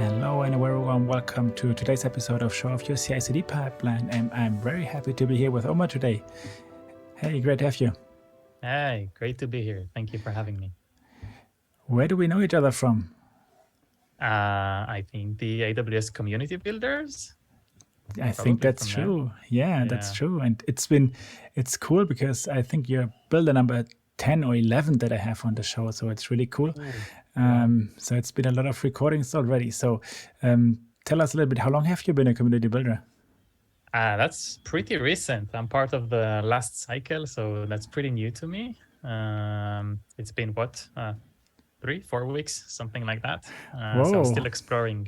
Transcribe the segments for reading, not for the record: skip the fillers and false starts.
Hello and a very warm welcome to today's episode of SHOWOFF CI/CD Pipeline, and I'm very happy to be here with Omer today. Hey, great to have you. Hey, great to be here. Thank you for having me. Where do we know each other from? I think the AWS Community Builders. I think that's true. Yeah, that's true. And it's cool because I think you're builder number 10 or 11 that I have on the show. So it's really cool. So it's been a lot of recordings already. So tell us a little bit, how long have you been a community builder? That's pretty recent. I'm part of the last cycle, so that's pretty new to me. It's been what, 3-4 weeks, something like that. So I'm still exploring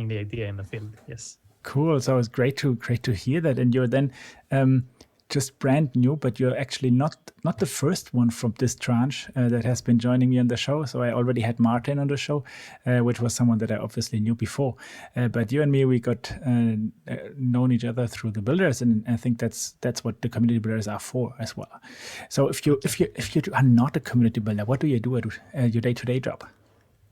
the idea in the field. Yes. Cool. So it's great to hear that. And you're then just brand new, but you're actually not the first one from this tranche that has been joining me on the show. So I already had Martin on the show, which was someone that I obviously knew before. But you and me, we got known each other through the builders, and I think that's what the community builders are for as well. So if you are not a community builder, what do you do at your day-to-day job?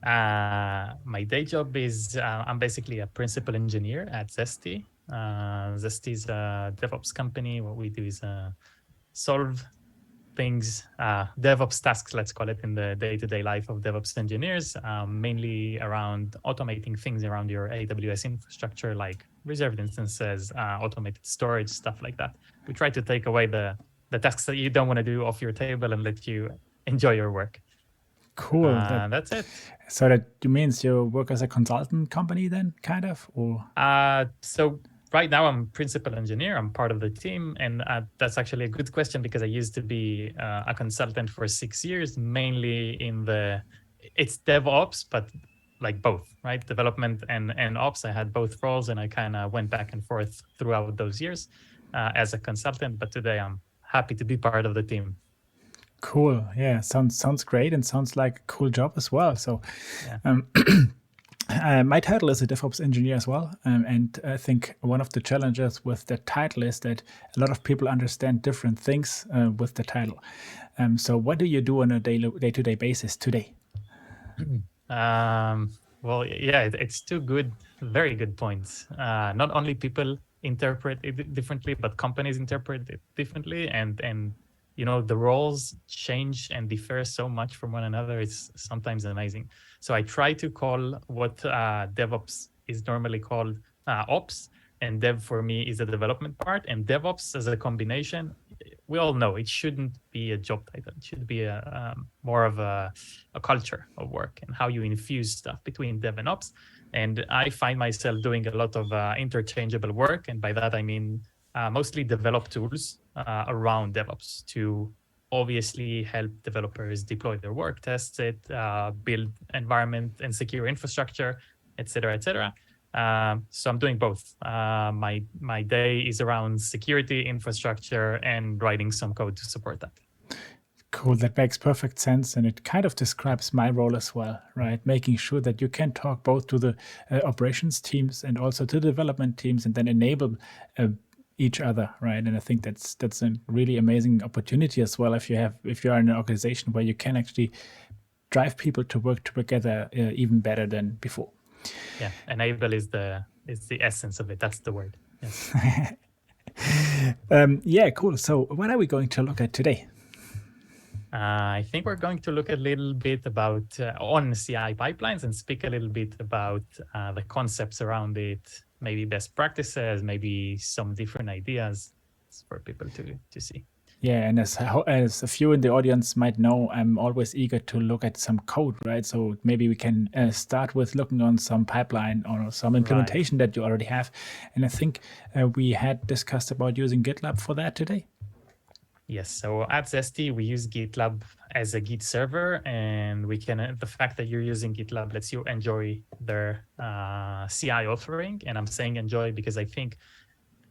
My day job is I'm basically a principal engineer at Zensty. Zensty is a DevOps company. What we do is solve things, DevOps tasks, let's call it, in the day-to-day life of DevOps engineers, mainly around automating things around your AWS infrastructure, like reserved instances, automated storage, stuff like that. We try to take away the tasks that you don't want to do off your table and let you enjoy your work. Cool. That's it. So that means you work as a consultant company then, kind of? Or so right now I'm principal engineer. I'm part of the team, and that's actually a good question because I used to be a consultant for 6 years, mainly it's DevOps, but like both, right? Development and ops. I had both roles, and I kind of went back and forth throughout those years as a consultant. But today I'm happy to be part of the team. Cool. Yeah, sounds great and sounds like a cool job as well. So my title is a DevOps engineer as well. And I think one of the challenges with the title is that a lot of people understand different things with the title. So what do you do on a day-to-day basis today? Well, yeah, it's two very good points. Not only people interpret it differently, but companies interpret it differently. And you know, the roles change and differ so much from one another. It's sometimes amazing. So I try to call what DevOps is normally called ops, and dev for me is the development part. And DevOps as a combination, we all know it shouldn't be a job title. It should be more of a culture of work and how you infuse stuff between dev and ops. And I find myself doing a lot of interchangeable work. And by that, I mean mostly develop tools around DevOps to obviously help developers deploy their work, test it, build environment and secure infrastructure, etc., etc. So I'm doing both. My day is around security, infrastructure, and writing some code to support that. Cool. That makes perfect sense. And it kind of describes my role as well, right? Making sure that you can talk both to the operations teams and also to the development teams, and then enable each other, right? And I think that's a really amazing opportunity as well if you are in an organization where you can actually drive people to work together even better than before. Yeah, enable is the essence of it. That's the word. Yes. Yeah, cool. So what are we going to look at today? I think we're going to look a little bit about on CI pipelines and speak a little bit about the concepts around it, maybe best practices, maybe some different ideas for people to see. Yeah, and as a few in the audience might know, I'm always eager to look at some code, right? So maybe we can start with looking on some pipeline or some implementation that you already have. And I think we had discussed about using GitLab for that today. Yes, so at Zensty, we use GitLab as a Git server, and we can, the fact that you're using GitLab lets you enjoy their CI offering. And I'm saying enjoy because I think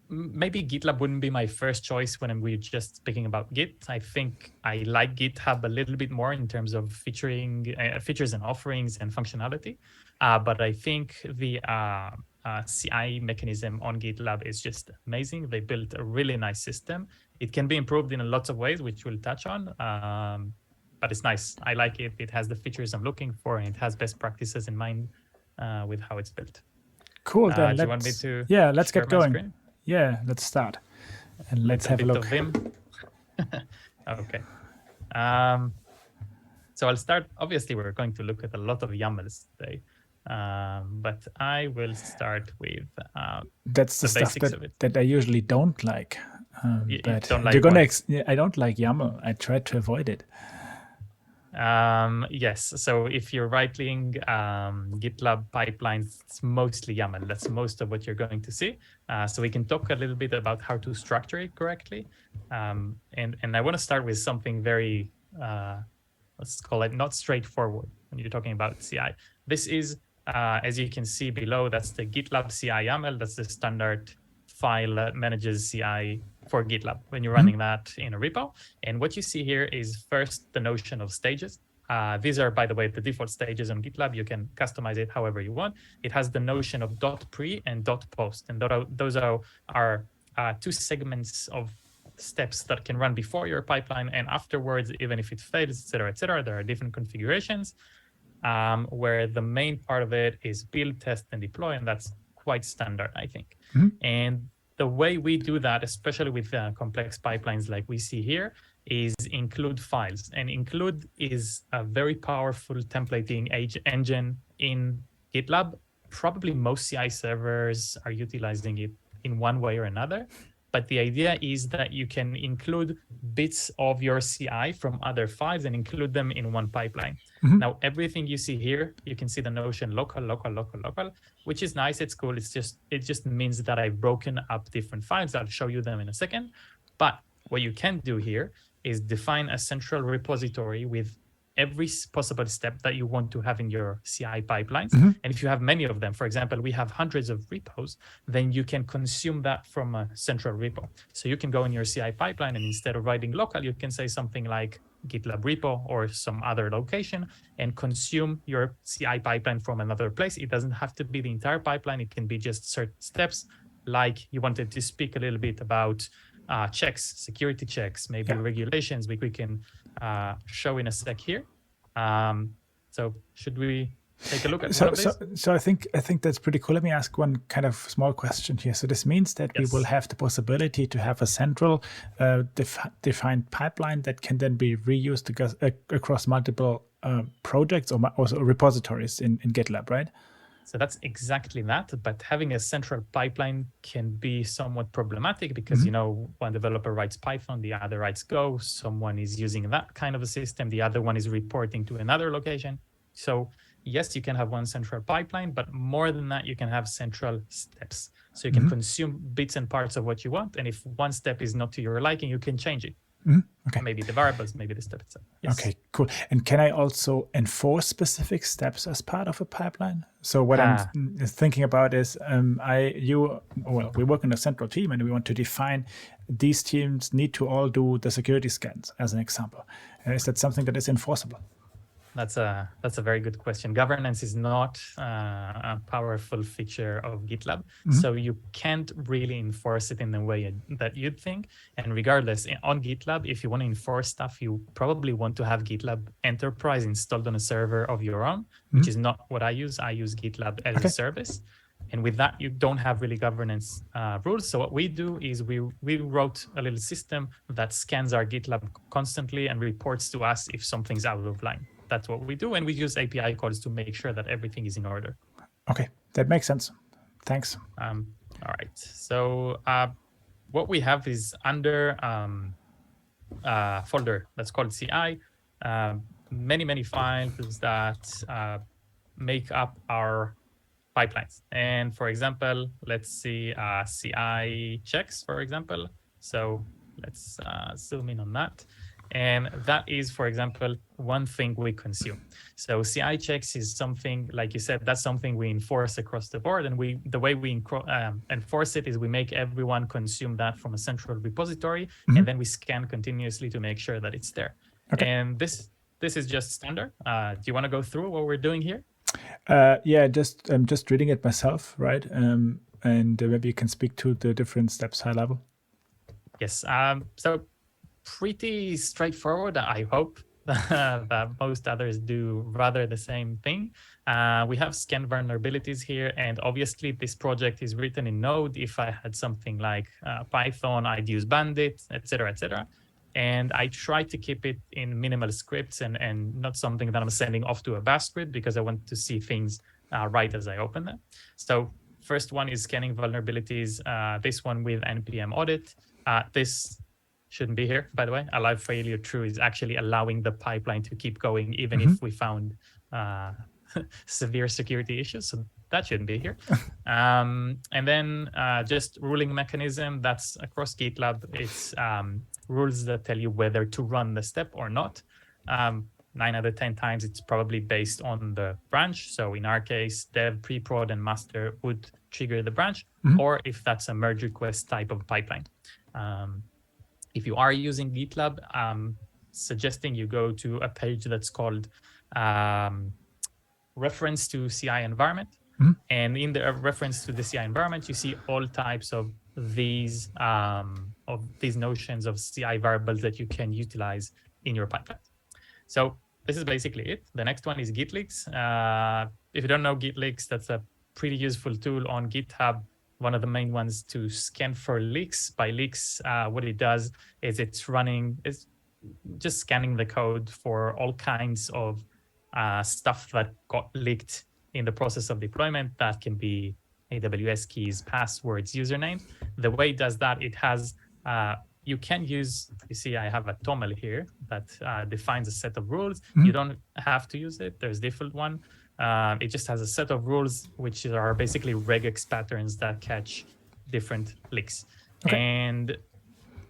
maybe GitLab wouldn't be my first choice when we're just speaking about Git. I think I like GitHub a little bit more in terms of features and offerings and functionality. But I think the CI mechanism on GitLab is just amazing. They built a really nice system. It can be improved in lots of ways, which we'll touch on. But it's nice. I like it. It has the features I'm looking for, and it has best practices in mind. with how it's built. Cool. Then do you want me to? Yeah, let's share get my going. screen? Yeah, let's start. And let's have a Bit look. of Vim. Okay. So I'll start. Obviously, we're going to look at a lot of YAMLs today, but I will start with that's the stuff basics of it. that I usually don't like. You But don't like you're gonna. what? I don't like YAML. I try to avoid it. Yes. So if you're writing GitLab pipelines, it's mostly YAML. That's most of what you're going to see. So we can talk a little bit about how to structure it correctly. And I want to start with something very, let's call it not straightforward when you're talking about CI. This is, as you can see below, that's the GitLab CI YAML. That's the standard file that manages CI for GitLab when you're running that in a repo. And what you see here is first the notion of stages. These are, by the way, the default stages on GitLab. You can customize it however you want. It has the notion of .pre and .post. And those are two segments of steps that can run before your pipeline and afterwards, even if it fails, et cetera, et cetera. There are different configurations where the main part of it is build, test, and deploy. And that's quite standard, I think. And the way we do that, especially with complex pipelines like we see here, is include files. And include is a very powerful templating engine in GitLab. Probably most CI servers are utilizing it in one way or another. But the idea is that you can include bits of your CI from other files and include them in one pipeline. Now, everything you see here, you can see the notion local, local, local, local, which is nice. It's cool. It just means that I've broken up different files. I'll show you them in a second. But what you can do here is define a central repository with every possible step that you want to have in your CI pipelines. And if you have many of them, for example, we have hundreds of repos, then you can consume that from a central repo. So you can go in your CI pipeline and instead of writing local, you can say something like GitLab repo or some other location and consume your CI pipeline from another place. It doesn't have to be the entire pipeline. It can be just certain steps, like you wanted to speak a little bit about checks, security checks, maybe regulations, which we can show in a sec here. So should we take a look at one of these? So I think that's pretty cool. Let me ask one kind of small question here. So this means that we will have the possibility to have a central defined pipeline that can then be reused across multiple projects or also repositories in GitLab, right? So that's exactly that. But having a central pipeline can be somewhat problematic because, you know, one developer writes Python, the other writes Go, someone is using that kind of a system, the other one is reporting to another location. So yes, you can have one central pipeline, but more than that, you can have central steps. So you can consume bits and parts of what you want. And if one step is not to your liking, you can change it. Okay. Maybe the variables, maybe the step itself. Yes. Okay, cool. And can I also enforce specific steps as part of a pipeline? So what I'm thinking about is we work in a central team and we want to define these teams need to all do the security scans as an example. Is that something that is enforceable? That's a very good question. Governance is not a powerful feature of GitLab, so you can't really enforce it in the way that you'd think. And regardless, on GitLab, if you want to enforce stuff, you probably want to have GitLab Enterprise installed on a server of your own, which is not what I use. I use GitLab as a service. And with that, you don't have really governance rules. So what we do is we wrote a little system that scans our GitLab constantly and reports to us if something's out of line. That's what we do. And we use API calls to make sure that everything is in order. Okay, that makes sense. Thanks. All right. So what we have is under a folder that's called CI, many files that make up our pipelines. And for example, let's see CI checks, for example. So let's zoom in on that. And that is, for example, one thing we consume. So CI checks is something, like you said, that's something we enforce across the board. And the way we enforce it is we make everyone consume that from a central repository, and then we scan continuously to make sure that it's there. Okay. And this is just standard. Do you want to go through what we're doing here? Yeah, I'm just reading it myself, right? And maybe you can speak to the different steps high level. Yes. So pretty straightforward. I hope that most others do rather the same thing. We have scan vulnerabilities here, and obviously this project is written in Node. If I had something like Python, I'd use Bandit, etc., etc. And I try to keep it in minimal scripts and not something that I'm sending off to a bash script, because I want to see things right as I open them. So first one is scanning vulnerabilities. This one with npm audit. This shouldn't be here, by the way. Allow failure true is actually allowing the pipeline to keep going even if we found severe security issues. So that shouldn't be here. And then just ruling mechanism, that's across GitLab. It's rules that tell you whether to run the step or not. 9 out of 10 times, it's probably based on the branch. So in our case, dev, pre-prod, and master would trigger the branch, or if that's a merge request type of pipeline. If you are using GitLab, suggesting you go to a page that's called reference to CI environment. And in the reference to the CI environment, you see all types of these notions of CI variables that you can utilize in your pipeline. So this is basically it. The next one is Gitleaks. If you don't know Gitleaks, that's a pretty useful tool on GitHub. One of the main ones to scan for leaks. By leaks, what it does is it's just scanning the code for all kinds of stuff that got leaked in the process of deployment. That can be AWS keys, passwords, usernames. The way it does that, it has, you can use, you see, I have a TOML here that defines a set of rules. You don't have to use it. There's default one. It just has a set of rules, which are basically regex patterns that catch different leaks. Okay. And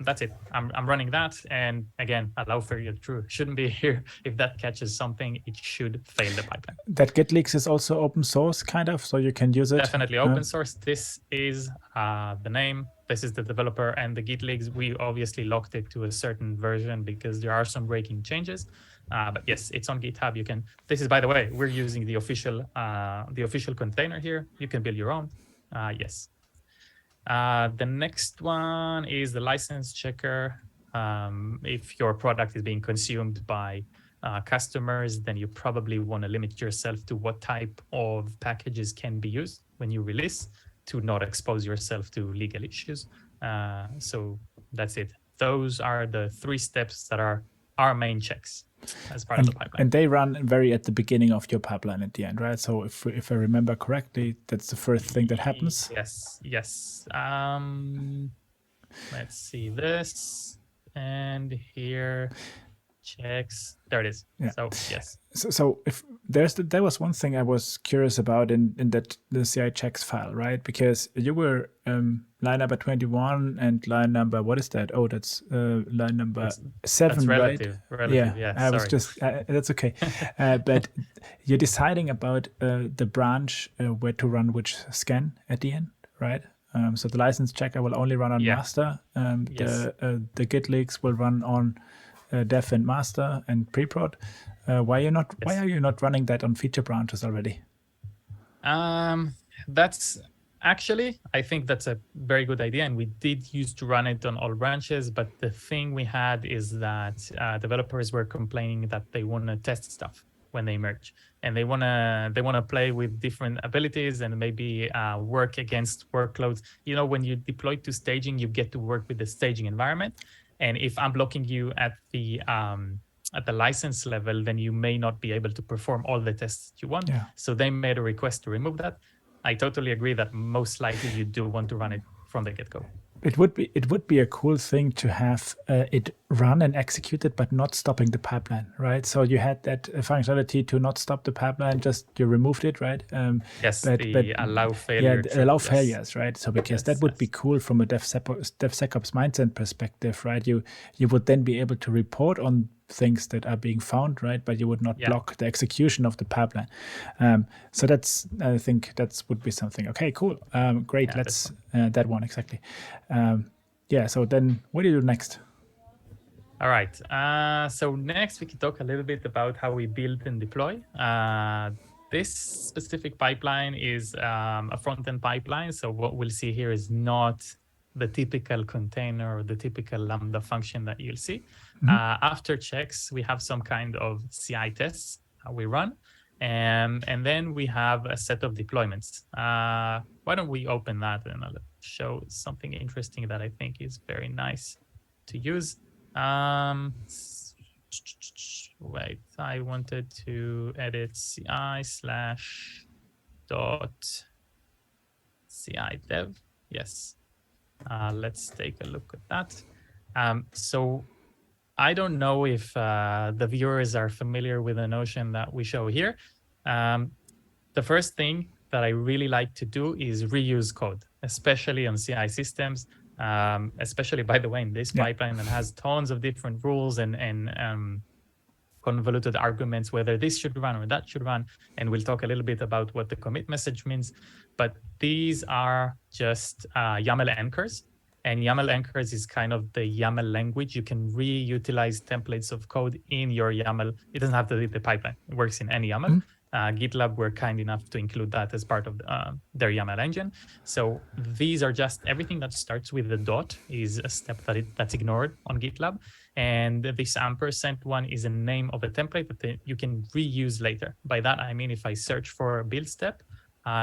that's it. I'm running that. And again, allow failure true. Shouldn't be here. If that catches something, it should fail the pipeline. That Gitleaks is also open source, kind of, so you can use it? Definitely open source. This is the name. This is the developer, and the Gitleaks, we obviously locked it to a certain version because there are some breaking changes. But yes, it's on GitHub. You can. This is, by the way, we're using the official container here. You can build your own. Yes. The next one is the license checker. If your product is being consumed by customers, then you probably want to limit yourself to what type of packages can be used when you release to not expose yourself to legal issues. So that's it. Those are the 3 steps that are our main checks as part of the pipeline. And they run very at the beginning of your pipeline at the end, right? So if I remember correctly, that's the first thing that happens? Yes. Let's see this. And here, checks. There it is. Yeah. So, yes. So if there was one thing I was curious about in that the CI checks file, right? Because you were line number 21 and line number, what is that? Oh, that's line number 7, that's relative, right? Relative, yeah. I was just, that's okay. But you're deciding about the branch where to run which scan at the end, right? So the license checker will only run on master. The Gitleaks will run on dev and master and pre-prod. Why are you not running that on feature branches already? That's actually, I think that's a very good idea, and we did used to run it on all branches. But the thing we had is that developers were complaining that they want to test stuff when they merge, and they want to play with different abilities and maybe work against workloads. You know, when you deploy to staging, you get to work with the staging environment. And if I'm blocking you at the license level, then you may not be able to perform all the tests you want. Yeah. So they made a request to remove that. I totally agree that most likely you do want to run it from the get-go. It would be a cool thing to have it run and executed, but not stopping the pipeline, right? So you had that functionality to not stop the pipeline, just you removed it, right? Yes, but allow failure. Yeah, allow failures, right? So because that would be cool from a DevSecOps mindset perspective, right? You would then be able to report on things that are being found, right? But you would not block the execution of the pipeline. So I think that would be something. Okay, cool. Great. Let's that one exactly. So then what do you do next? All right. So next we can talk a little bit about how we build and deploy. This specific pipeline is a front-end pipeline. So what we'll see here is not the typical container or the typical Lambda function that you'll see. After checks, we have some kind of CI tests we run. And then we have a set of deployments. Why don't we open that and I'll show something interesting that I think is very nice to use. Wait, I wanted to edit CI/.CI dev. Yes. Let's take a look at that. So I don't know if the viewers are familiar with the notion that we show here. The first thing that I really like to do is reuse code, especially on CI systems, especially, by the way, in this pipeline that has tons of different rules and convoluted arguments, whether this should run or that should run. And we'll talk a little bit about what the commit message means. But these are just YAML anchors. And YAML anchors is kind of the YAML language. You can reutilize templates of code in your YAML. It doesn't have to be the pipeline. It works in any YAML. GitLab were kind enough to include that as part of their YAML engine. So these are just everything that starts with the dot is a step that's ignored on GitLab. And this ampersand one is a name of a template that you can reuse later. By that, I mean, if I search for a build step,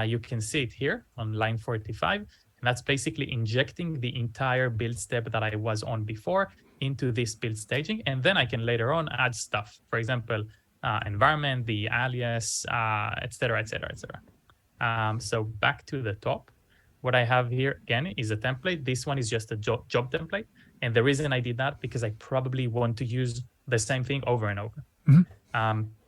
you can see it here on line 45. And that's basically injecting the entire build step that I was on before into this build staging. And then I can later on add stuff. For example, environment, the alias, et cetera, et cetera, et cetera. So back to the top, what I have here again is a template. This one is just a job template. And the reason I did that, because I probably want to use the same thing over and over. Do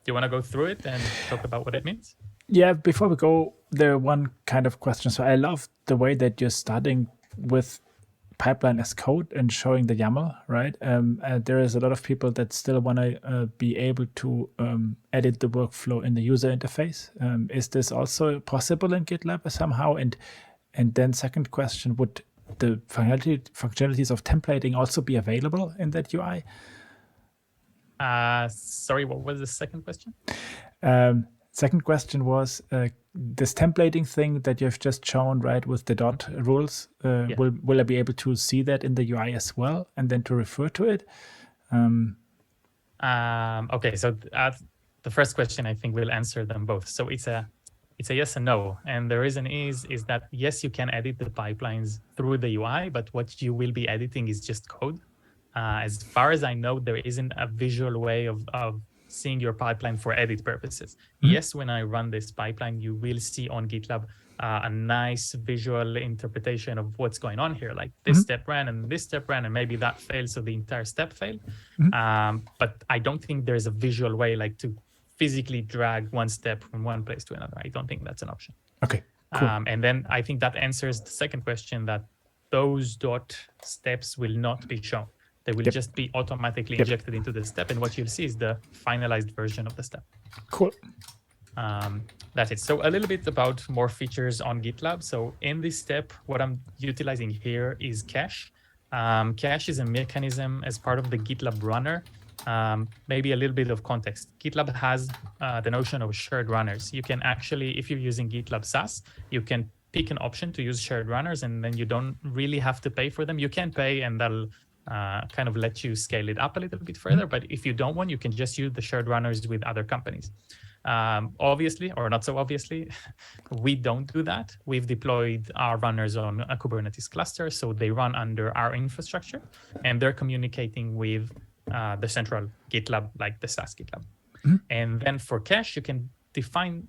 you want to go through it and talk about what it means? Yeah, before we go, there one kind of question. So I love the way that you're starting with pipeline as code and showing the YAML, right? There is a lot of people that still want to be able to edit the workflow in the user interface. Is this also possible in GitLab somehow? And then second question, would the functionalities of templating also be available in that UI? Sorry, what was the second question? Second question was this templating thing that you've just shown, right, with the dot rules. Will I be able to see that in the UI as well, and then to refer to it? Okay, so the first question, I think we'll answer them both. So it's a yes and no, and the reason is that yes, you can edit the pipelines through the UI, but what you will be editing is just code. As far as I know, there isn't a visual way of seeing your pipeline for edit purposes. Yes, when I run this pipeline, you will see on GitLab a nice visual interpretation of what's going on here. Like this step ran and this step ran, and maybe that failed, so the entire step failed. But I don't think there's a visual way like to physically drag one step from one place to another. I don't think that's an option. Okay, cool. And then I think that answers the second question, that those dot steps will not be shown. They will just be automatically injected into the step. And what you'll see is the finalized version of the step. Cool. That's it. So a little bit about more features on GitLab. So in this step, what I'm utilizing here is cache. Cache is a mechanism as part of the GitLab runner. Maybe a little bit of context. GitLab has the notion of shared runners. You can actually, if you're using GitLab SaaS, you can pick an option to use shared runners, and then you don't really have to pay for them. You can pay, and that'll kind of let you scale it up a little bit further. But if you don't want, you can just use the shared runners with other companies. Obviously, or not so obviously, we don't do that. We've deployed our runners on a Kubernetes cluster, so they run under our infrastructure, and they're communicating with the central GitLab, like the SaaS GitLab. And then for cache, you can define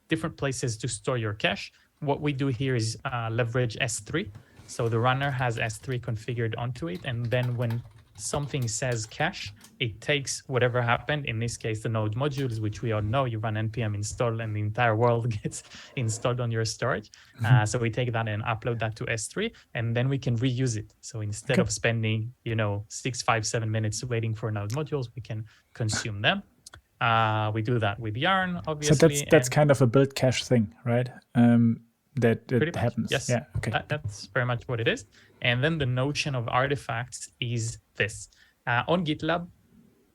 different places to store your cache. What we do here is leverage S3. So the runner has S3 configured onto it. And then when something says cache, it takes whatever happened, in this case, the node modules, which we all know, you run npm install and the entire world gets installed on your storage. So we take that and upload that to S3, and then we can reuse it. So instead of spending, 6, 5, 7 minutes waiting for node modules, we can consume them. We do that with Yarn, obviously. So that's kind of a build cache thing, right? That happens. Yes. Yeah. Okay. That's very much what it is. And then the notion of artifacts is this. On GitLab,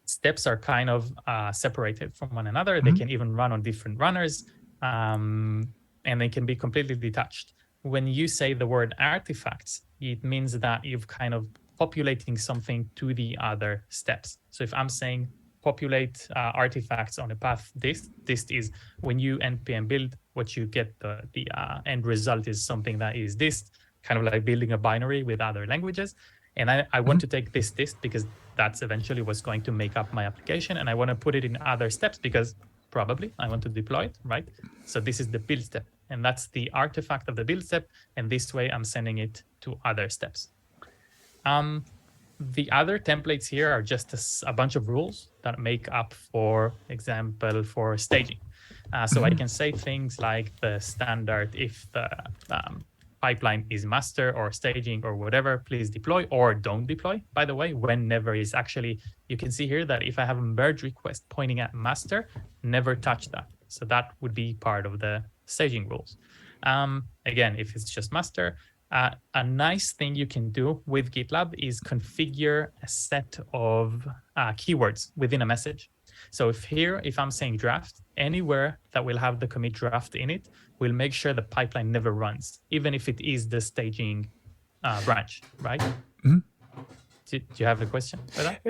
steps are kind of separated from one another. They can even run on different runners, and they can be completely detached. When you say the word artifacts, it means that you've kind of populating something to the other steps. So if I'm saying populate artifacts on a path dist is when you npm build, what you get the end result is something that is dist, kind of like building a binary with other languages. And I want to take this dist because that's eventually what's going to make up my application. And I want to put it in other steps because probably I want to deploy it, right? So this is the build step, and that's the artifact of the build step. And this way I'm sending it to other steps. The other templates here are just a bunch of rules that make up, for example, for staging. So I can say things like the standard, if the pipeline is master or staging or whatever, please deploy or don't deploy. By the way, whenever is actually, you can see here that if I have a merge request pointing at master, never touch that. So that would be part of the staging rules. Again, if it's just master, a nice thing you can do with GitLab is configure a set of keywords within a message. So if I'm saying draft, anywhere that will have the commit draft in it will make sure the pipeline never runs, even if it is the staging branch, right? Mm-hmm. Do you have a question for that?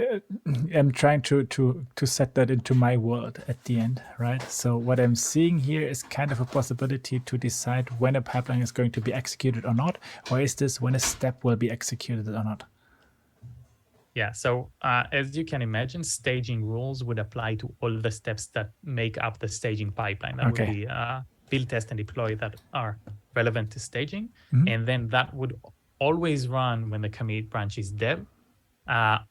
I'm trying to set that into my world at the end, right? So what I'm seeing here is kind of a possibility to decide when a pipeline is going to be executed or not, or is this when a step will be executed or not? Yeah, so as you can imagine, staging rules would apply to all the steps that make up the staging pipeline. That would be build, test, and deploy that are relevant to staging. And then that would always run when the commit branch is dev.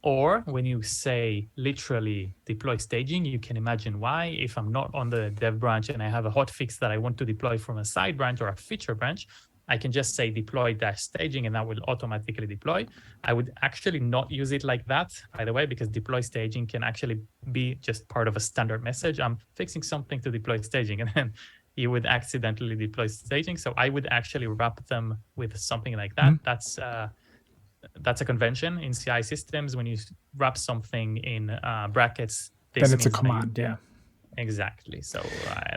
Or when you say literally deploy staging, you can imagine why. If I'm not on the dev branch and I have a hotfix that I want to deploy from a side branch or a feature branch, I can just say deploy -staging and that will automatically deploy. I would actually not use it like that, by the way, because deploy staging can actually be just part of a standard message. I'm fixing something to deploy staging, and then you would accidentally deploy staging. So I would actually wrap them with something like that. That's a convention in CI systems. When you wrap something in brackets, then it's a command, yeah. Exactly. So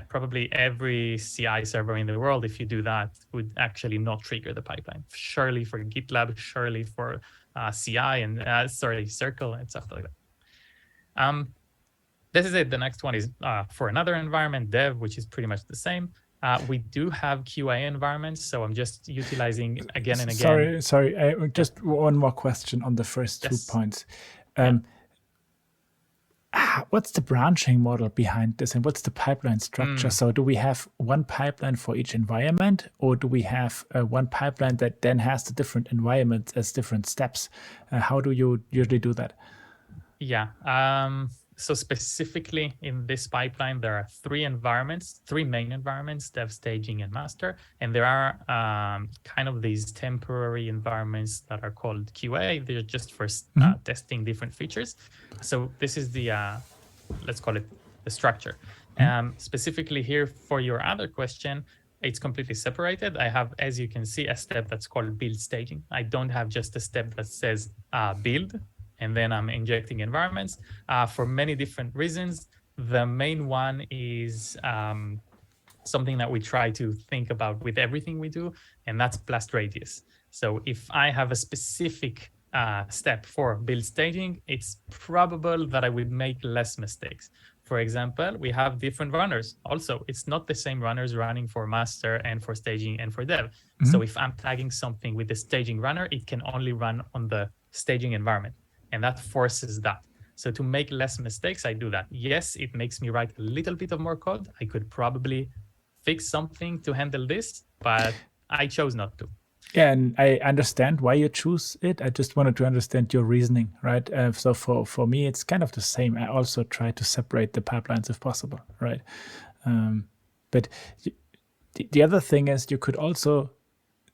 probably every CI server in the world, if you do that, would actually not trigger the pipeline. Surely for GitLab, surely for CI and Circle and stuff like that. This is it. The next one is for another environment, dev, which is pretty much the same. We do have QA environments, so I'm just utilizing again and again. Sorry. Just one more question on the first 2 points. What's the branching model behind this, and what's the pipeline structure? So do we have one pipeline for each environment, or do we have one pipeline that then has the different environments as different steps? How do you usually do that? Yeah. So specifically in this pipeline, there are three main environments, dev, staging, and master. And there are kind of these temporary environments that are called QA. They're just for testing different features. So this is the, let's call it the structure. Specifically here for your other question, it's completely separated. I have, as you can see, a step that's called build staging. I don't have just a step that says build, and then I'm injecting environments for many different reasons. The main one is something that we try to think about with everything we do, and that's blast radius. So if I have a specific step for build staging, it's probable that I would make less mistakes. For example, we have different runners. Also, it's not the same runners running for master and for staging and for dev. So if I'm tagging something with the staging runner, it can only run on the staging environment. And that forces that. So to make less mistakes, I do that. Yes, it makes me write a little bit of more code. I could probably fix something to handle this, but I chose not to. Yeah, and I understand why you choose it. I just wanted to understand your reasoning, right? So for me, it's kind of the same. I also try to separate the pipelines if possible, right? But the other thing is you could also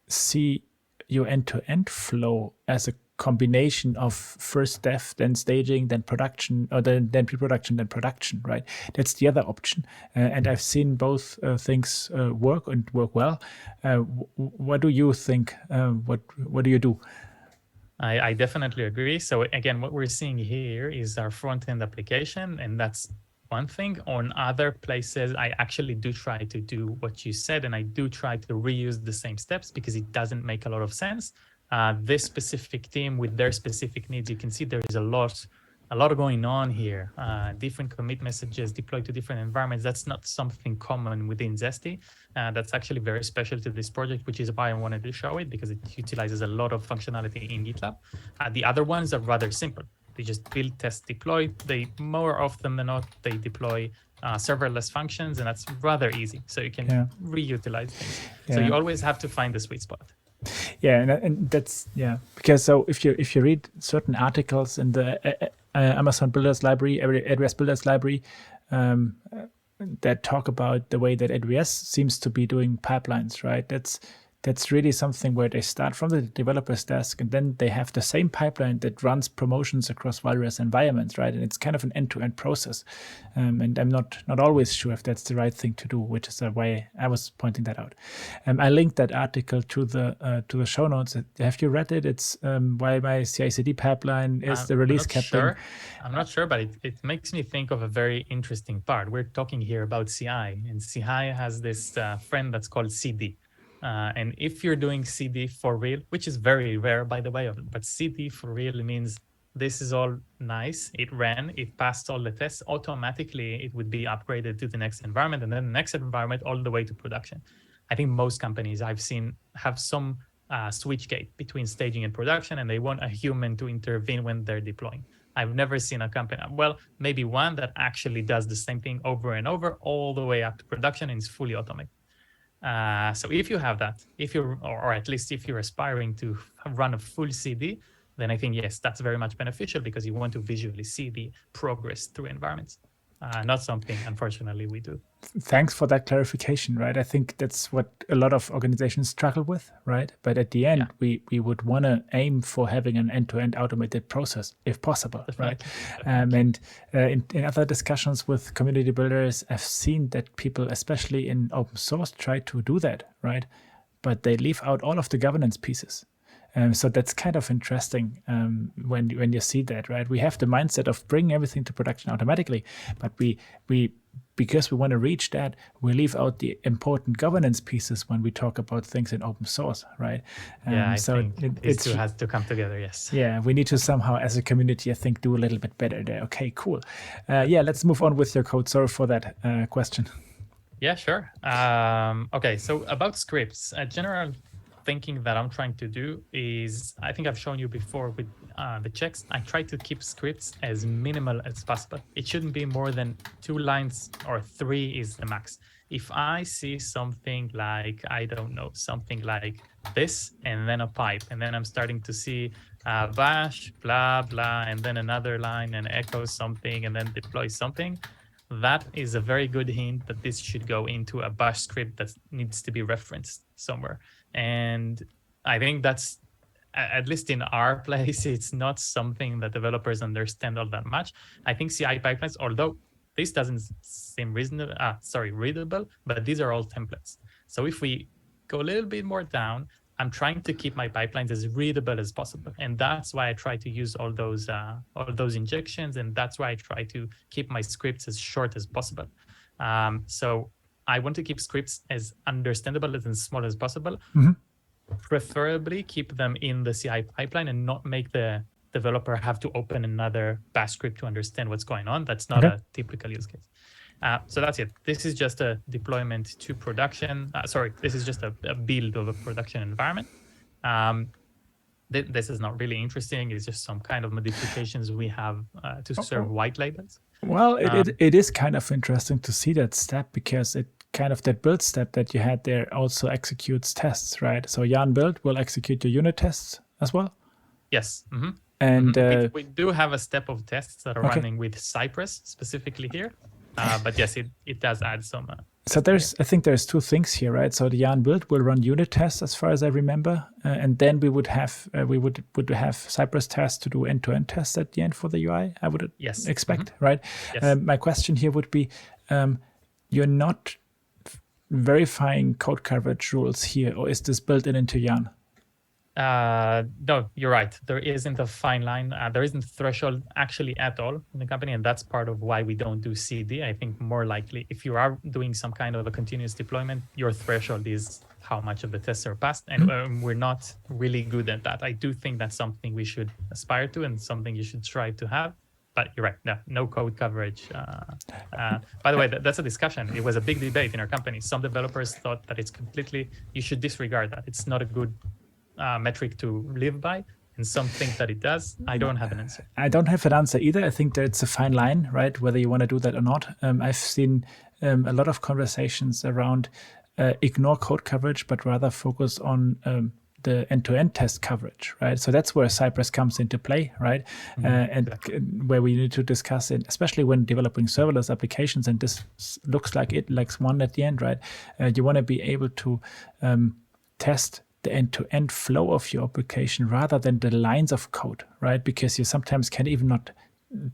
see your end-to-end flow as a combination of first dev, then staging, then production, or then pre-production, then production, right? That's the other option. And I've seen both things work and work well. What do you think? What do you do? I definitely agree. So again, what we're seeing here is our front-end application, and that's one thing. On other places, I actually do try to do what you said, and I do try to reuse the same steps because it doesn't make a lot of sense. this specific team with their specific needs. You can see there is a lot going on here. Different commit messages deployed to different environments. That's not something common within Zensty. That's actually very special to this project, which is why I wanted to show it, because it utilizes a lot of functionality in GitLab. The other ones are rather simple. They just build, test, deploy. They more often than not, they deploy serverless functions, and that's rather easy. So you can reutilize things. So you always have to find the sweet spot. Yeah, and that's because so if you read certain articles in the Amazon Builders Library, AWS Builders Library, that talk about the way that AWS seems to be doing pipelines, right? That's really something where they start from the developer's desk, and then they have the same pipeline that runs promotions across various environments, right? And it's kind of an end-to-end process. And I'm not always sure if that's the right thing to do, which is why I was pointing that out. I linked that article to the show notes. Have you read it? It's why my CI/CD pipeline is the release captain. I'm not sure, but it makes me think of a very interesting part. We're talking here about CI, and CI has this friend that's called CD. And if you're doing CD for real, which is very rare, by the way, but CD for real means this is all nice. It ran, it passed all the tests. Automatically, it would be upgraded to the next environment, and then the next environment all the way to production. I think most companies I've seen have some switch gate between staging and production, and they want a human to intervene when they're deploying. I've never seen a company, well, maybe one that actually does the same thing over and over all the way up to production and is fully automated. So if you have that, or at least if you're aspiring to run a full CD, then I think, yes, that's very much beneficial because you want to visually see the progress through environments. Not something, unfortunately, we do. Thanks for that clarification, right? I think that's what a lot of organizations struggle with, right? But at the end, we would want to aim for having an end-to-end automated process, if possible, right? And in other discussions with community builders, I've seen that people, especially in open source, try to do that, right? But they leave out all of the governance pieces. So that's kind of interesting when you see that, right? We have the mindset of bringing everything to production automatically, but we because we want to reach that, we leave out the important governance pieces when we talk about things in open source, right? I think these two has to come together, yes. Yeah, we need to somehow, as a community, I think, do a little bit better there. Okay, cool. Let's move on with your code. Sorry for that question. Yeah, sure. Okay, so about scripts, a general thinking that I'm trying to do is, I think I've shown you before with the checks, I try to keep scripts as minimal as possible. It shouldn't be more than 2 lines or 3 is the max. If I see something like, I don't know, something like this, and then a pipe, and then I'm starting to see bash, blah, blah, and then another line and echo something, and then deploy something, that is a very good hint that this should go into a bash script that needs to be referenced somewhere. And I think that's, at least in our place, it's not something that developers understand all that much. I think CI pipelines, although this doesn't seem readable, but these are all templates. So if we go a little bit more down, I'm trying to keep my pipelines as readable as possible. And that's why I try to use all those injections. And that's why I try to keep my scripts as short as possible. So I want to keep scripts as understandable and small as possible. Mm-hmm. Preferably keep them in the CI pipeline and not make the developer have to open another bash script to understand what's going on. That's not a typical use case. So that's it. This is just a deployment to production. This is just a build of a production environment. This is not really interesting. It's just some kind of modifications we have to serve white labels. Well, it is kind of interesting to see that step, because it kind of that build step that you had there also executes tests, right? So yarn build will execute your unit tests as well? Yes. Mm-hmm. And we do have a step of tests that are running with Cypress specifically here. But yes, it does add some. So I think there's 2 things here, right? So the yarn build will run unit tests, as far as I remember, and then we would have Cypress tests to do end-to-end tests at the end for the UI. I would expect, right? Yes. My question here would be, you're not verifying code coverage rules here, or is this built into yarn? No, you're right. There isn't a fine line. There isn't a threshold actually at all in the company. And that's part of why we don't do CD. I think more likely, if you are doing some kind of a continuous deployment, your threshold is how much of the tests are passed. And we're not really good at that. I do think that's something we should aspire to and something you should try to have. But you're right. No code coverage. By the way, that's a discussion. It was a big debate in our company. Some developers thought that it's completely, you should disregard that. It's not a good metric to live by, and some think that it does. I don't have an answer. I don't have an answer either. I think that it's a fine line, right? Whether you want to do that or not. I've seen a lot of conversations around ignore code coverage, but rather focus on the end-to-end test coverage, right? So that's where Cypress comes into play, right? Exactly. Where we need to discuss it, especially when developing serverless applications, and this looks like it likes one at the end, right? You want to be able to test the end-to-end flow of your application rather than the lines of code, right? Because you sometimes can even not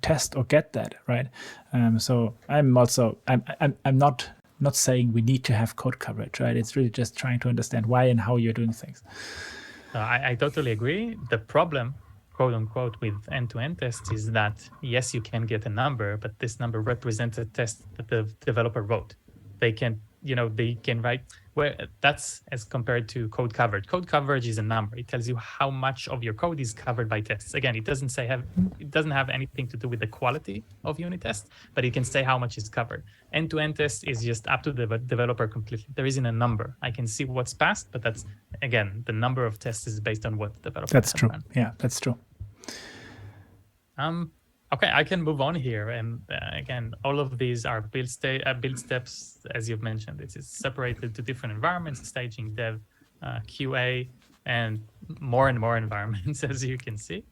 test or get that, right? So I'm not saying we need to have code coverage, right? It's really just trying to understand why and how you're doing things. I totally agree. The problem, quote unquote, with end-to-end tests is that, yes, you can get a number, but this number represents a test that the developer wrote. They can write, where that's as compared to code coverage. Code coverage is a number. It tells you how much of your code is covered by tests. Again, it doesn't have anything to do with the quality of unit tests, but it can say how much is covered. End-to-end test is just up to the developer completely. There isn't a number. I can see what's passed, but that's, again, the number of tests is based on what the developer. That's true. Run. Yeah, that's true. Okay, I can move on here. And again, all of these are build steps, as you've mentioned. This is separated to different environments, staging, dev, QA, and more environments, as you can see.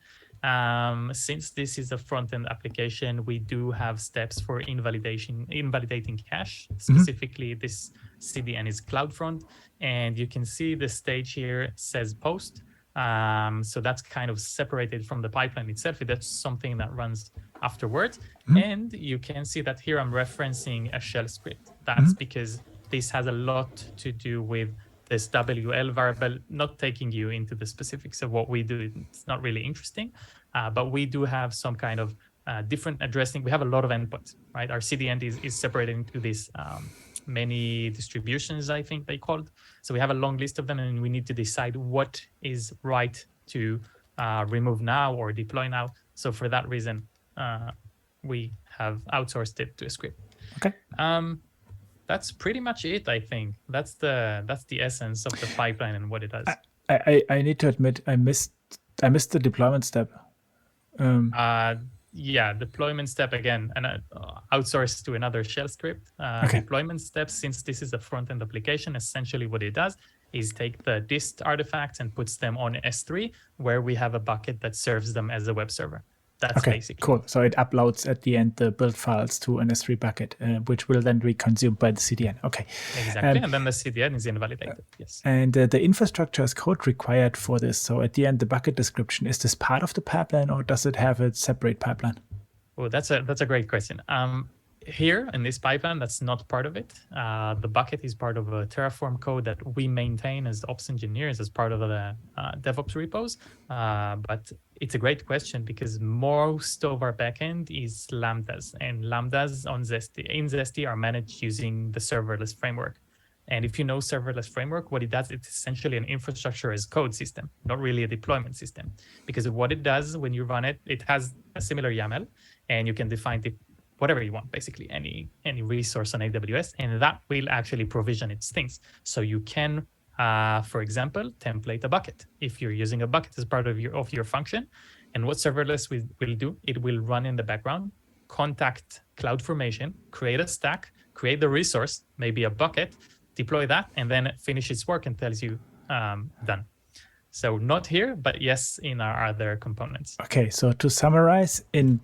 Since this is a front-end application, we do have steps for invalidating cache. Specifically, this CDN is CloudFront. And you can see the stage here says post. So that's kind of separated from the pipeline itself. That's something that runs afterwards. And you can see that here I'm referencing a shell script. That's because this has a lot to do with this WL variable, not taking you into the specifics of what we do. It's not really interesting, but we do have some kind of different addressing. We have a lot of endpoints, right? Our CDN is separated into these many distributions, I think they called. So we have a long list of them, and we need to decide what is right to remove now or deploy now. So for that reason, we have outsourced it to a script. Okay. That's pretty much it, I think. That's the essence of the pipeline and what it does. I need to admit I missed the deployment step. Yeah, deployment step again, and outsourced to another shell script. Deployment steps, since this is a front-end application, essentially what it does is take the dist artifacts and puts them on S3, where we have a bucket that serves them as a web server. That's basically cool. So it uploads at the end the build files to an S3 bucket, which will then be consumed by the CDN. Okay. Exactly. And then the CDN is invalidated. Yes. And the infrastructure as code required for this. So at the end, the bucket description, is this part of the pipeline or does it have a separate pipeline? Oh, that's a great question. Here in this pipeline, that's not part of it. The bucket is part of a Terraform code that we maintain as ops engineers as part of the DevOps repos. But it's a great question because most of our backend is Lambdas, and Lambdas on Zensty. In Zensty are managed using the serverless framework. And if you know serverless framework, what it does, it's essentially an infrastructure as code system, not really a deployment system. Because what it does when you run it, it has a similar YAML, and you can define whatever you want, basically any resource on AWS, and that will actually provision its things. So you can, for example, template a bucket if you're using a bucket as part of your function. And what serverless will do, it will run in the background, contact CloudFormation, create a stack, create the resource, maybe a bucket, deploy that, and then finish its work and tells you done. So not here, but yes, in our other components. Okay, so to summarize, in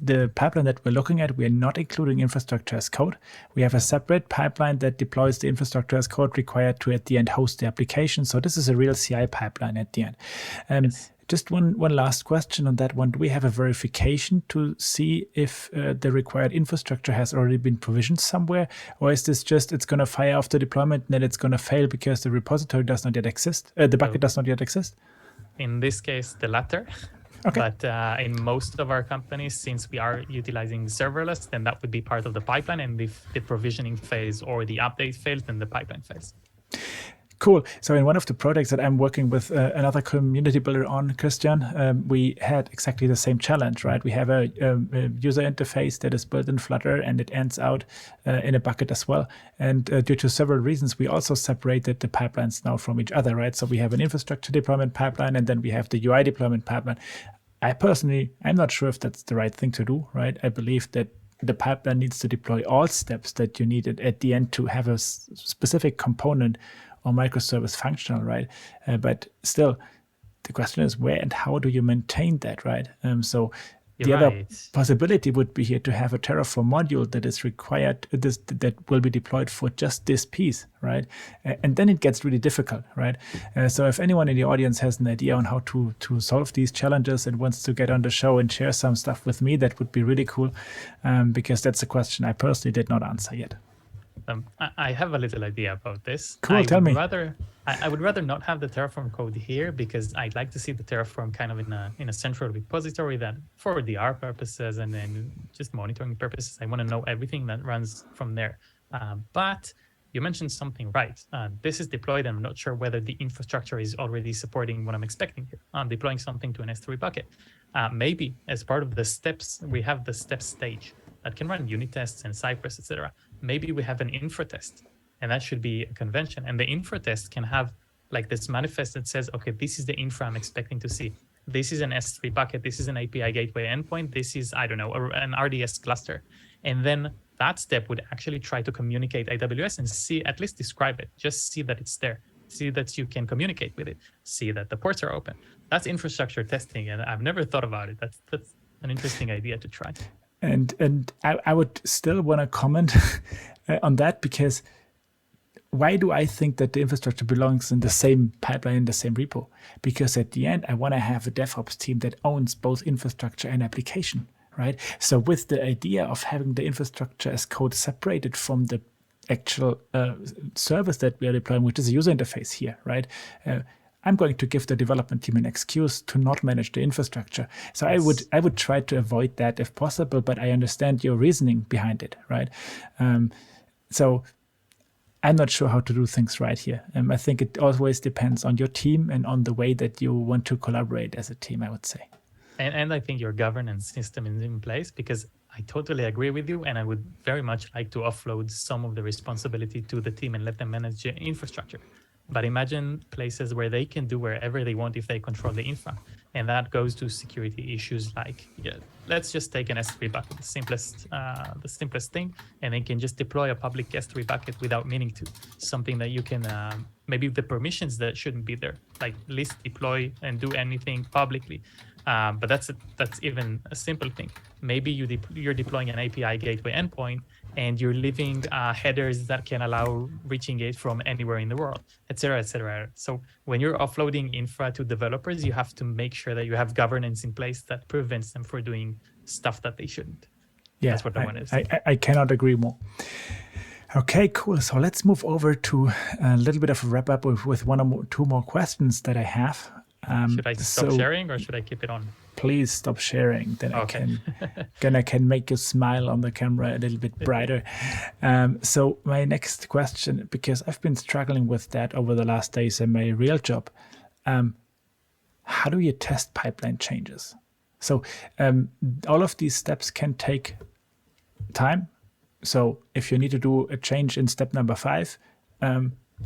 the pipeline that we're looking at, we are not including infrastructure as code. We have a separate pipeline that deploys the infrastructure as code required to, at the end, host the application. So this is a real CI pipeline at the end. Yes. Just one last question on that one. Do we have a verification to see if the required infrastructure has already been provisioned somewhere? Or is this just it's going to fire after deployment and then it's going to fail because the repository does not yet exist? The bucket does not yet exist? In this case, the latter. Okay. But in most of our companies, since we are utilizing serverless, then that would be part of the pipeline. And if the provisioning phase or the update fails, then the pipeline fails. Cool. So in one of the projects that I'm working with another community builder on, Christian, we had exactly the same challenge, right? We have a user interface that is built in Flutter and it ends out in a bucket as well. And due to several reasons, we also separated the pipelines now from each other, right? So we have an infrastructure deployment pipeline and then we have the UI deployment pipeline. I'm not sure if that's the right thing to do, right? I believe that the pipeline needs to deploy all steps that you need at the end to have a specific component or microservice functional, right? But still, the question is where and how do you maintain that, right? So the other possibility would be here to have a Terraform module that is required, that will be deployed for just this piece, right? And then it gets really difficult, right? So if anyone in the audience has an idea on how to solve these challenges and wants to get on the show and share some stuff with me, that would be really cool, because that's a question I personally did not answer yet. I have a little idea about this. Cool, tell me. I would rather not have the Terraform code here because I'd like to see the Terraform kind of in a central repository that for DR purposes and then just monitoring purposes, I want to know everything that runs from there. But you mentioned something right. This is deployed and I'm not sure whether the infrastructure is already supporting what I'm expecting here. I'm deploying something to an S3 bucket. Maybe as part of the steps, we have the steps stage that can run unit tests and Cypress, etc. Maybe we have an infra test, and that should be a convention. And the infra test can have like this manifest that says, okay, this is the infra I'm expecting to see. This is an S3 bucket. This is an API gateway endpoint. This is, I don't know, an RDS cluster. And then that step would actually try to communicate AWS and see, at least describe it. Just see that it's there. See that you can communicate with it. See that the ports are open. That's infrastructure testing, and I've never thought about it. That's an interesting idea to try. And I would still want to comment on that, because why do I think that the infrastructure belongs in the same pipeline, in the same repo? Because at the end, I want to have a DevOps team that owns both infrastructure and application, right? So with the idea of having the infrastructure as code separated from the actual service that we are deploying, which is a user interface here, right? I'm going to give the development team an excuse to not manage the infrastructure. So yes. I would try to avoid that if possible, but I understand your reasoning behind it, right? So I'm not sure how to do things right here. I think it always depends on your team and on the way that you want to collaborate as a team, I would say. And I think your governance system is in place, because I totally agree with you. And I would very much like to offload some of the responsibility to the team and let them manage the infrastructure. But imagine places where they can do wherever they want if they control the infra. And that goes to security issues like, let's just take an S3 bucket, the simplest thing, and they can just deploy a public S3 bucket without meaning to. Something that you can, maybe the permissions that shouldn't be there, like list, deploy, and do anything publicly. But that's even a simple thing. Maybe you're deploying an API gateway endpoint, and you're leaving headers that can allow reaching it from anywhere in the world, et cetera, et cetera. So when you're offloading infra to developers, you have to make sure that you have governance in place that prevents them from doing stuff that they shouldn't. Yeah, that's what I want to say. I cannot agree more. Okay, cool. So let's move over to a little bit of a wrap up with one or two more questions that I have. Should I stop sharing or should I keep it on? Please stop sharing. Then okay. I can make you smile on the camera a little bit brighter. So my next question, because I've been struggling with that over the last days in my real job, how do you test pipeline changes? So all of these steps can take time. So if you need to do a change in step number 5,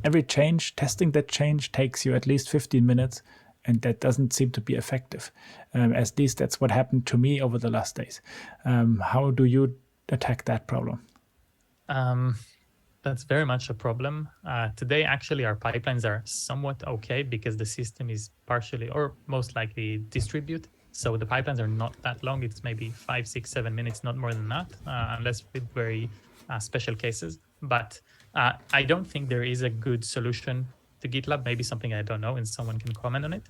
every change, testing that change takes you at least 15 minutes. And that doesn't seem to be effective. At least that's what happened to me over the last days. How do you attack that problem? That's very much a problem. Today, actually, our pipelines are somewhat okay because the system is partially or most likely distributed. So the pipelines are not that long. It's maybe 5, 6, 7 minutes, not more than that, unless with very special cases. But I don't think there is a good solution to GitLab, maybe something I don't know and someone can comment on it.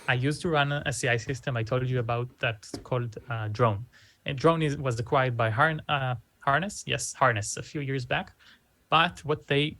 I used to run a CI system I told you about that's called Drone. And Drone was acquired by Harness, Harness, a few years back. But what they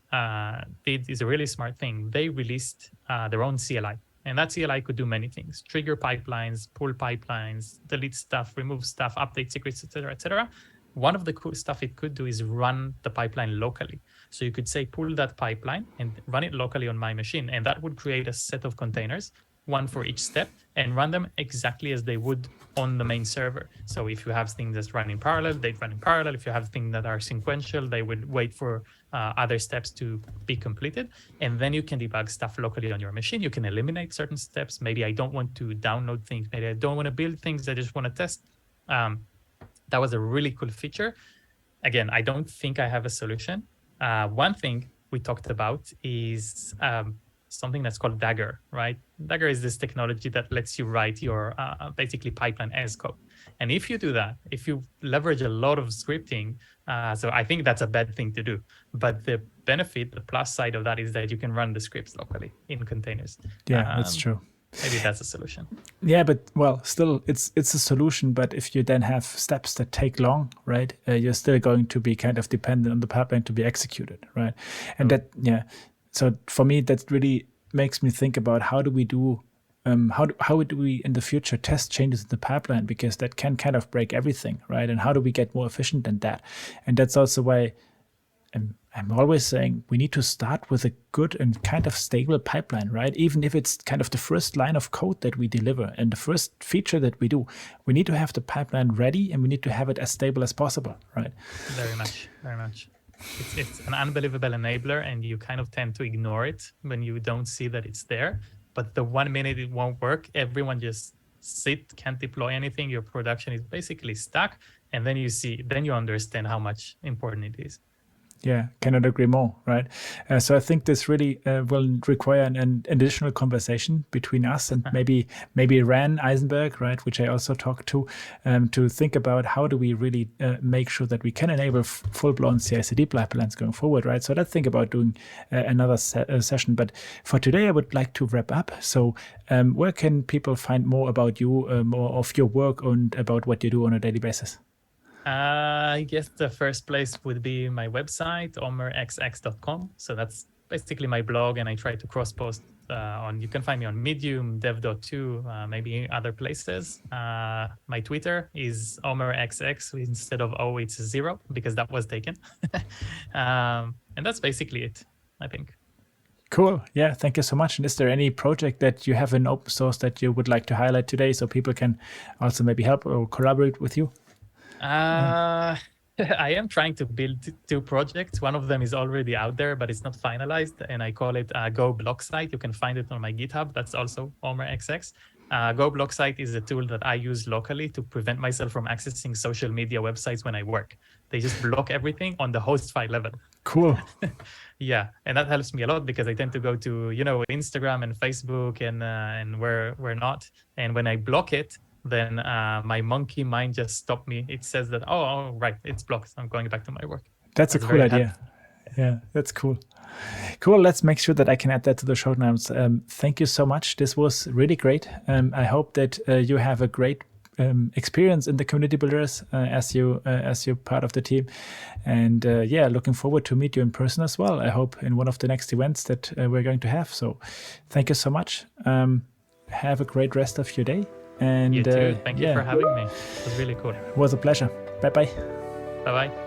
did is a really smart thing. They released their own CLI. And that CLI could do many things: trigger pipelines, pull pipelines, delete stuff, remove stuff, update secrets, etc., etc. One of the cool stuff it could do is run the pipeline locally. So you could say, pull that pipeline and run it locally on my machine. And that would create a set of containers, one for each step, and run them exactly as they would on the main server. So if you have things that run in parallel, they'd run in parallel. If you have things that are sequential, they would wait for other steps to be completed. And then you can debug stuff locally on your machine. You can eliminate certain steps. Maybe I don't want to download things. Maybe I don't want to build things. I just want to test. That was a really cool feature. Again, I don't think I have a solution. One thing we talked about is something that's called Dagger, right? Dagger is this technology that lets you write your basically pipeline as code. And if you do that, if you leverage a lot of scripting, so I think that's a bad thing to do. But the benefit, the plus side of that is that you can run the scripts locally in containers. Yeah, that's true. Maybe that's a solution. Yeah, but well, still, it's a solution. But if you then have steps that take long, right, you're still going to be kind of dependent on the pipeline to be executed, right? And that, yeah. So for me, that really makes me think about how do we do, how do we in the future test changes in the pipeline, because that can kind of break everything, right? And how do we get more efficient than that? And that's also why I'm always saying we need to start with a good and kind of stable pipeline, right? Even if it's kind of the first line of code that we deliver and the first feature that we do, we need to have the pipeline ready and we need to have it as stable as possible, right? Very much, very much. It's an unbelievable enabler, and you kind of tend to ignore it when you don't see that it's there. But the 1 minute it won't work, everyone just can't deploy anything. Your production is basically stuck. And then you understand how much important it is. Yeah, cannot agree more, right? So I think this really will require an additional conversation between us and maybe Ran Eisenberg, right, which I also talked to think about how do we really make sure that we can enable full-blown CI/CD pipelines going forward, right? So let's think about doing another session. But for today, I would like to wrap up. So where can people find more about you, more of your work, and about what you do on a daily basis? I guess the first place would be my website, omerxx.com. So that's basically my blog, and I try to cross-post you can find me on Medium, dev.to, maybe other places. My Twitter is omerxx. Instead of O, it's 0, because that was taken. And that's basically it, I think. Cool. Yeah, thank you so much. And is there any project that you have in open source that you would like to highlight today so people can also maybe help or collaborate with you? I am trying to build 2 projects. One of them is already out there, but it's not finalized, and I call it Go Block Site. You can find it on my GitHub. That's also OmerXX. Go Block Site is a tool that I use locally to prevent myself from accessing social media websites when I work. They just block everything on the host file level. Cool. Yeah, and that helps me a lot because I tend to go to Instagram and Facebook and where not. And when I block it, then my monkey mind just stopped me. It says that, oh, right, it's blocked. So I'm going back to my work. That's a cool idea. Yeah, that's cool. Cool. Let's make sure that I can add that to the show notes. Thank you so much. This was really great. I hope that you have a great experience in the community builders as you're part of the team. And yeah, looking forward to meet you in person as well. I hope in one of the next events that we're going to have. So thank you so much. Have a great rest of your day. And you too. Thank you for having me. It was really cool. It was a pleasure. Bye-bye. Bye-bye.